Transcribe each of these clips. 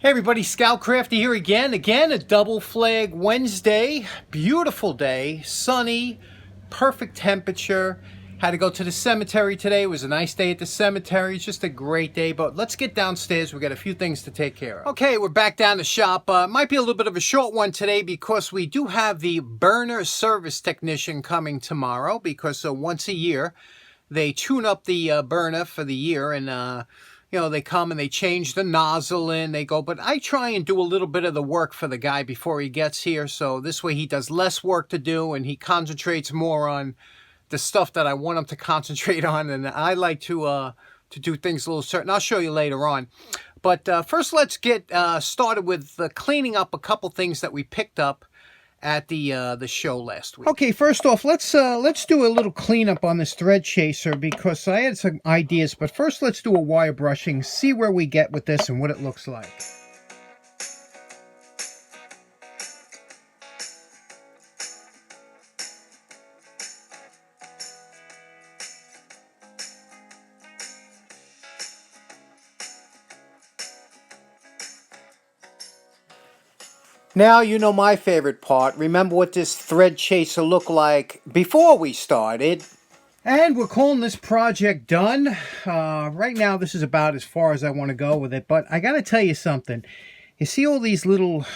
Hey everybody, Scout Crafty here again a double flag Wednesday. Beautiful day, sunny, perfect temperature. Had to go to the cemetery today. It was a nice day at the cemetery. It's just a great day, but let's get downstairs. We got a few things to take care of. Okay, we're back down the shop. Might be a little bit of a short one today because we do have the burner service technician coming tomorrow, because once a year they tune up the burner for the year, and you know, they come and they change the nozzle in, they go, but I try and do a little bit of the work for the guy before he gets here, so this way he does less work to do and he concentrates more on the stuff that I want him to concentrate on. And I like to do things a little certain. I'll show you later on. But first, let's get started with cleaning up a couple things that we picked up at the show last week. Okay, first off, let's do a little cleanup on this thread chaser, because I had some ideas. But first, let's do a wire brushing, see where we get with this and what it looks like. Now you know my favorite part. Remember what this thread chaser looked like before we started. And we're calling this project done. Right now this is about as far as I want to go with it. But I got to tell you something. You see all these little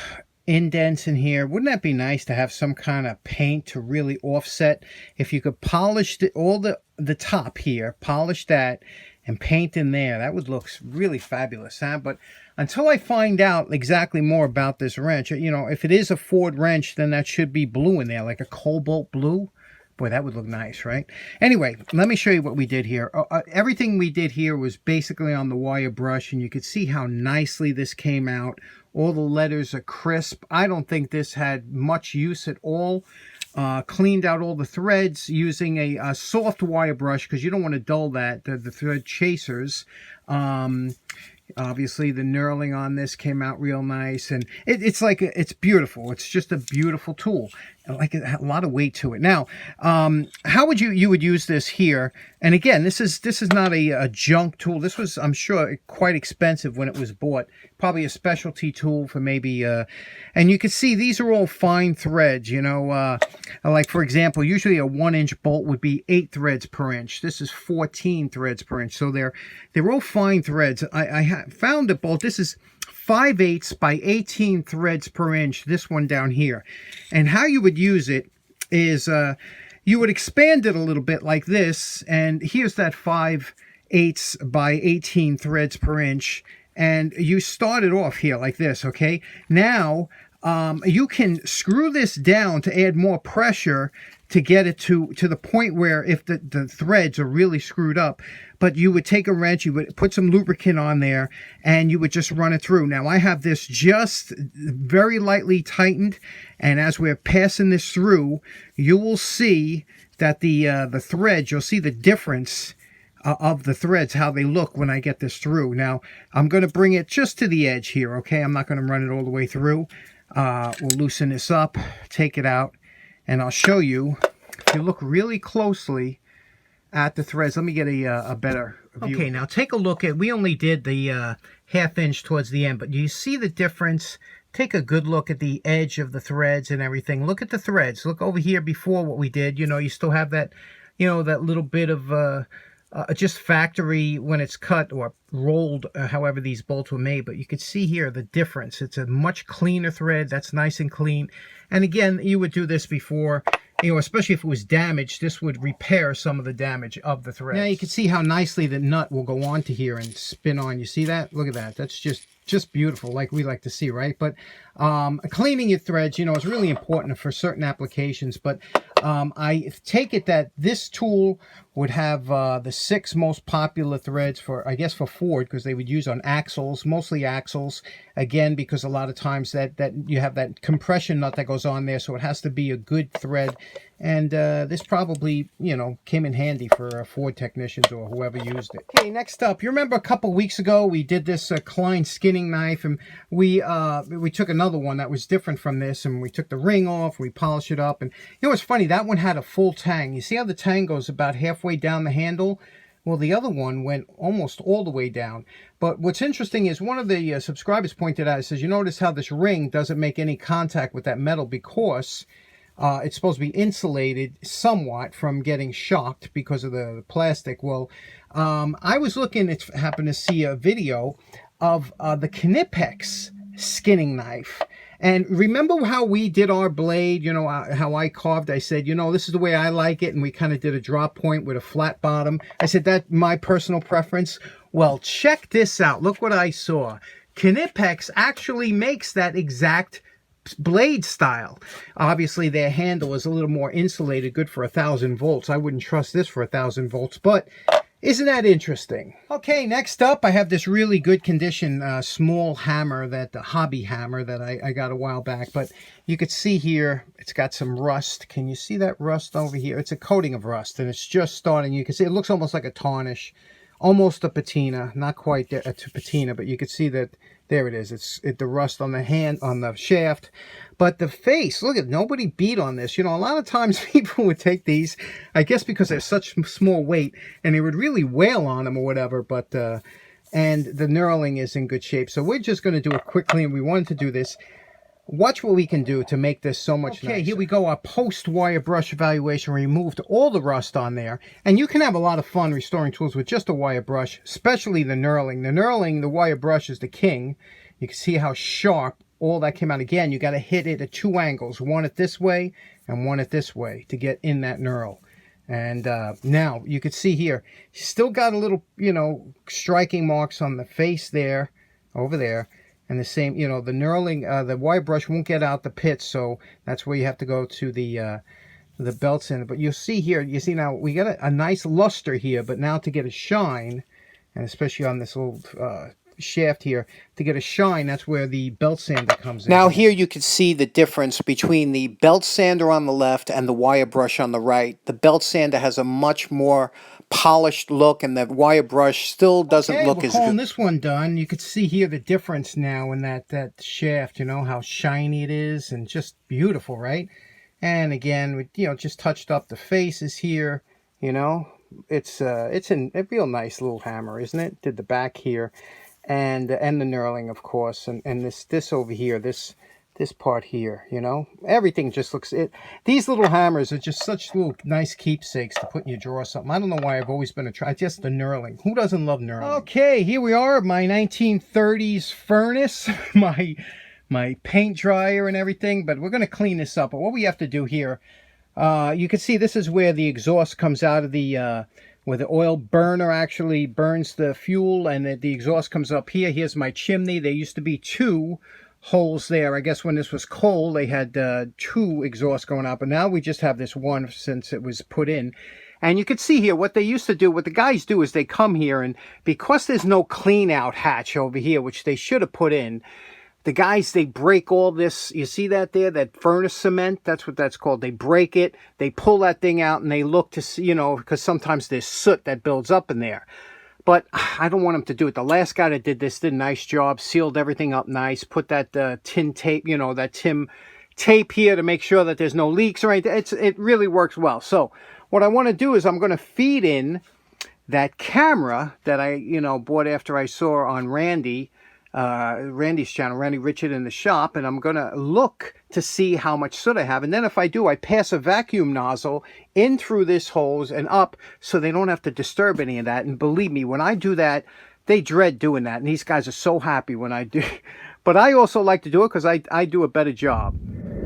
indents in here? Wouldn't that be nice to have some kind of paint to really offset? If you could polish all the top here, polish that, and paint in there, that would look really fabulous, huh? But until I find out exactly more about this wrench, you know, if it is a Ford wrench, then that should be blue in there, like a cobalt blue. Boy, that would look nice, right? Anyway, let me show you what we did here. Everything we did here was basically on the wire brush, and you could see how nicely this came out. All the letters are crisp. I don't think this had much use at all. Cleaned out all the threads using a soft wire brush, because you don't want to dull that, the thread chasers. Obviously the knurling on this came out real nice, and it's like it's beautiful. It's just a beautiful tool, like a lot of weight to it. Now, how would you would use this here? And again, this is not a junk tool. This was, I'm sure, quite expensive when it was bought. Probably a specialty tool for maybe and you can see these are all fine threads, you know. Like, for example, usually a 1-inch bolt would be 8 threads per inch. This is 14 threads per inch, so they're all fine threads. I found a bolt. This is 5/8 by 18 threads per inch, this one down here. And how you would use it is you would expand it a little bit like this, and here's that 5/8 by 18 threads per inch, and you start it off here like this. Okay, now you can screw this down to add more pressure to get it to the point where if the threads are really screwed up, but you would take a wrench, you would put some lubricant on there, and you would just run it through. Now I have this just very lightly tightened, and as we're passing this through, you will see that the threads, you'll see the difference of the threads, how they look when I get this through. Now I'm going to bring it just to the edge here, okay? I'm not going to run it all the way through. We'll loosen this up, take it out, and I'll show you. If you look really closely at the threads, let me get a better view. Okay, now take a look at, we only did the 1/2 inch towards the end, but you see the difference. Take a good look at the edge of the threads and everything. Look at the threads. Look over here before what we did. You know, you still have that, you know, that little bit of just factory when it's cut or rolled, however these bolts were made. But you can see here the difference. It's a much cleaner thread. That's nice and clean. And again, you would do this before, you know, especially if it was damaged. This would repair some of the damage of the thread. Now you can see how nicely the nut will go onto here and spin on. You see that? Look at that. That's just beautiful, like we like to see, right? But cleaning your threads, you know, is really important for certain applications. But I take it that this tool would have the 6 most popular threads for, I guess, for Ford, because they would use on axles, mostly axles. Again, because a lot of times that you have that compression nut that goes on there, so it has to be a good thread. And this probably, you know, came in handy for Ford technicians or whoever used it. Okay, next up, you remember a couple weeks ago we did this Klein skinning knife, and we took another one that was different from this, and we took the ring off, we polished it up, and you know what's funny? That one had a full tang. You see how the tang goes about halfway down the handle? Well, the other one went almost all the way down. But what's interesting is one of the subscribers pointed out, he says, you notice how this ring doesn't make any contact with that metal because it's supposed to be insulated somewhat from getting shocked because of the plastic. Well, I was looking, it happened to see a video of the Knipex skinning knife. And remember how we did our blade, you know, how I carved? I said, you know, this is the way I like it. And we kind of did a drop point with a flat bottom. I said, that's my personal preference. Well, check this out. Look what I saw. Knipex actually makes that exact blade style. Obviously, their handle is a little more insulated, good for 1,000 volts. I wouldn't trust this for 1,000 volts, but isn't that interesting? Okay, next up, I have this really good condition small hammer, that hobby hammer that I got a while back. But you could see here, it's got some rust. Can you see that rust over here? It's a coating of rust, and it's just starting. You can see it looks almost like a tarnish, almost a patina. Not quite a patina, but you can see that there it is. It's the rust on the hand, on the shaft. But the face, look at, nobody beat on this. You know, a lot of times people would take these, I guess because they're such small weight, and they would really wail on them or whatever. But and the knurling is in good shape. So we're just going to do it quickly, and we wanted to do this. Watch what we can do to make this so much nicer. Okay, here we go. Our post-wire brush evaluation. We removed all the rust on there. And you can have a lot of fun restoring tools with just a wire brush, especially the knurling. The knurling, the wire brush is the king. You can see how sharp all that came out. Again, you got to hit it at 2 angles. One at this way and one at this way to get in that knurl. And now you can see here, still got a little, you know, striking marks on the face there, over there. And the same, you know, the knurling, the wire brush won't get out the pits, so that's where you have to go to the belt sander. But you'll see here, you see now, we got a nice luster here, but now to get a shine, and especially on this little shaft here, to get a shine, that's where the belt sander comes in. Now here you can see the difference between the belt sander on the left and the wire brush on the right. The belt sander has a much more polished look, and the wire brush still doesn't look as good. Calling this one done. You could see here the difference now in that shaft, you know, how shiny it is, and just beautiful, right? And again, we, you know, just touched up the faces here, you know. It's a real nice little hammer, isn't it? Did the back here, and the knurling, of course, and this over here, this part here, you know, everything just looks these little hammers are just such little nice keepsakes to put in your drawer or something. I don't know why I've always been just the knurling. Who doesn't love knurling? Okay, here we are, my 1930s furnace, my paint dryer and everything, but we're going to clean this up. But what we have to do here, you can see this is where the exhaust comes out of the where the oil burner actually burns the fuel, and the exhaust comes up here. Here's my chimney. There used to be 2 holes there. I guess when this was coal, they had 2 exhausts going out, but now we just have this one since it was put in. And you can see here what they used to do, what the guys do is they come here, and because there's no clean out hatch over here, which they should have put in, the guys, they break all this, you see that there, that furnace cement, that's what that's called. They break it, they pull that thing out, and they look to see, you know, because sometimes there's soot that builds up in there. But I don't want him to do it. The last guy that did this did a nice job, sealed everything up nice, put that tin tape, you know, that tin tape here to make sure that there's no leaks or anything. It really works well. So what I want to do is I'm going to feed in that camera that I, you know, bought after I saw on Randy's channel, Randy Richard in the shop, and I'm going to look to see how much soot I have. And then if I do, I pass a vacuum nozzle in through this hose and up so they don't have to disturb any of that. And believe me, when I do that, they dread doing that. And these guys are so happy when I do. But I also like to do it because I do a better job.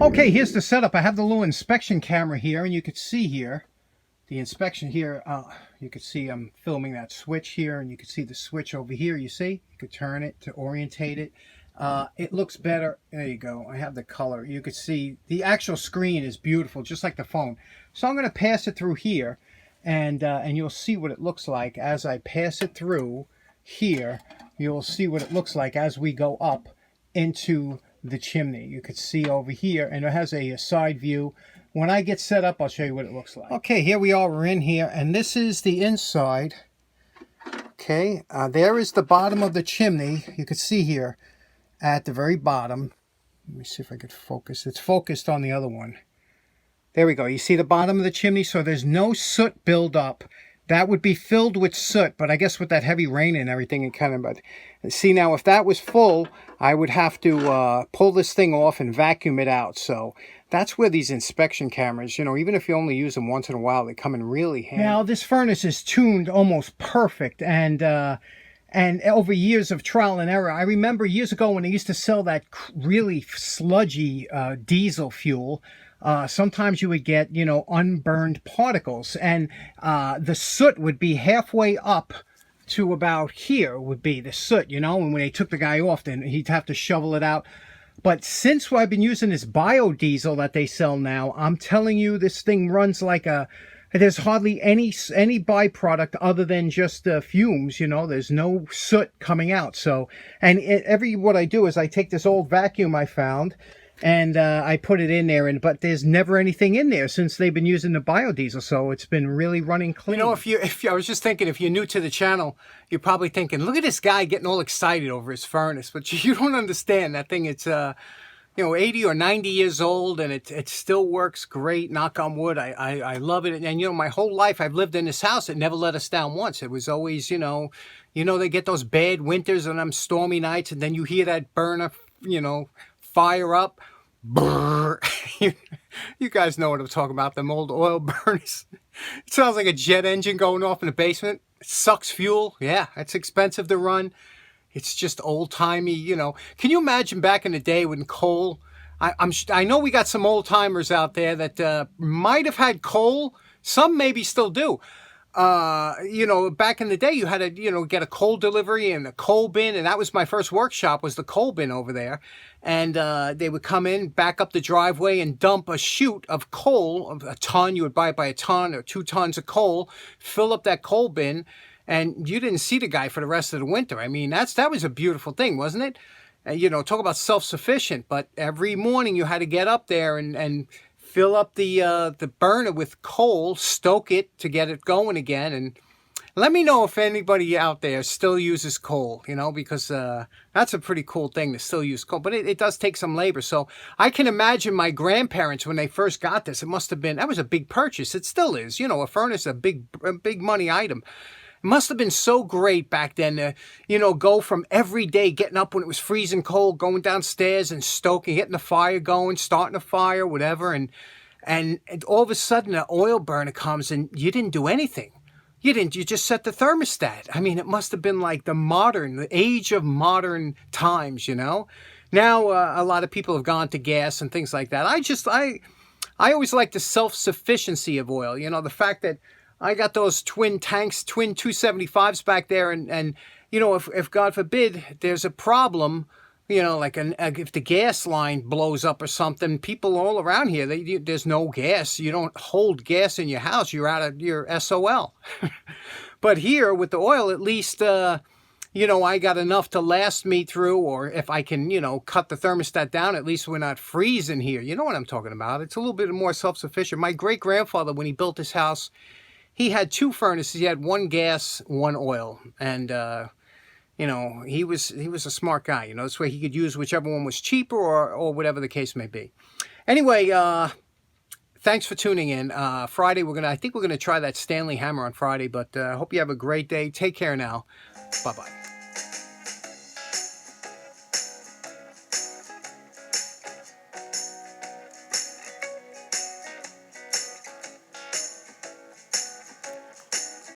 Okay, here's the setup. I have the little inspection camera here, and you can see here, the inspection here, you can see I'm filming that switch here, and you can see the switch over here, you see? You could turn it to orientate it. It looks better. There you go. I have the color. You could see the actual screen is beautiful, just like the phone. So I'm going to pass it through here, and you'll see what it looks like as I pass it through here. You'll see what it looks like as we go up into the chimney. You could see over here, and it has a side view. When I get set up, I'll show you what it looks like. Okay, here we are. We're in here, and this is the inside. Okay, there is the bottom of the chimney. You can see here at the very bottom. Let me see if I could focus. It's focused on the other one. There we go. You see the bottom of the chimney? So there's no soot buildup that would be filled with soot. But I guess with that heavy rain and everything, it kind of, but see now, if that was full, I would have to pull this thing off and vacuum it out. So that's where these inspection cameras, you know, even if you only use them once in a while, they come in really handy. Now, this furnace is tuned almost perfect, and over years of trial and error. I remember years ago when they used to sell that really sludgy diesel fuel, sometimes you would get, you know, unburned particles, and the soot would be halfway up to about here would be the soot, you know, and when they took the guy off, then he'd have to shovel it out. But since I've been using this biodiesel that they sell now, I'm telling you, this thing runs like a, there's hardly any byproduct other than just fumes, you know, there's no soot coming out. So, and what I do is I take this old vacuum I found, and I put it in there, but there's never anything in there since they've been using the biodiesel, so it's been really running clean. You know, if I was just thinking, if you're new to the channel, you're probably thinking, look at this guy getting all excited over his furnace, but you don't understand that thing. It's you know, 80 or 90 years old, and it still works great, knock on wood. I love it. And you know, my whole life I've lived in this house. It never let us down once. It was always, you know, they get those bad winters and them stormy nights, and then you hear that burner, you know, fire up. Brrr. You guys know what I'm talking about, them old oil burners. It sounds like a jet engine going off in the basement. It sucks fuel. Yeah, it's expensive to run. It's just old-timey, you know. Can you imagine back in the day when coal... I know we got some old-timers out there that might have had coal. Some maybe still do. You know, back in the day, you had to, you know, get a coal delivery and a coal bin, and that was my first workshop, was the coal bin over there. And they would come in, back up the driveway, and dump a chute of coal, of a ton. You would buy it by a ton or 2 tons of coal, fill up that coal bin, and you didn't see the guy for the rest of the winter. I mean, that was a beautiful thing, wasn't it? You know, talk about self-sufficient, but every morning you had to get up there and fill up the burner with coal, stoke it to get it going again, and let me know if anybody out there still uses coal, you know, because that's a pretty cool thing to still use coal, but it does take some labor. So I can imagine my grandparents, when they first got this, it must have been, that was a big purchase. It still is, you know, a furnace, a big money item. It must have been so great back then to, you know, go from every day getting up when it was freezing cold, going downstairs and stoking, getting the fire going, starting a fire, whatever. And all of a sudden an oil burner comes and you didn't do anything. You just set the thermostat. I mean, it must have been like the age of modern times, you know. Now a lot of people have gone to gas and things like that. I always like the self-sufficiency of oil, you know, the fact that I got those twin tanks, twin 275s back there, and you know, if God forbid there's a problem, you know, like if the gas line blows up or something, people all around here, there's no gas. You don't hold gas in your house. You're out of your SOL. But here with the oil, at least, you know, I got enough to last me through, or if I can, you know, cut the thermostat down, at least we're not freezing here. You know what I'm talking about. It's a little bit more self-sufficient. My great-grandfather, when he built his house, he had 2 furnaces. He had 1 gas, 1 oil. And, you know, he was a smart guy. You know, this way he could use whichever one was cheaper or whatever the case may be. Anyway, thanks for tuning in. Friday, I think we're going to try that Stanley hammer on Friday. But I hope you have a great day. Take care now. Bye-bye.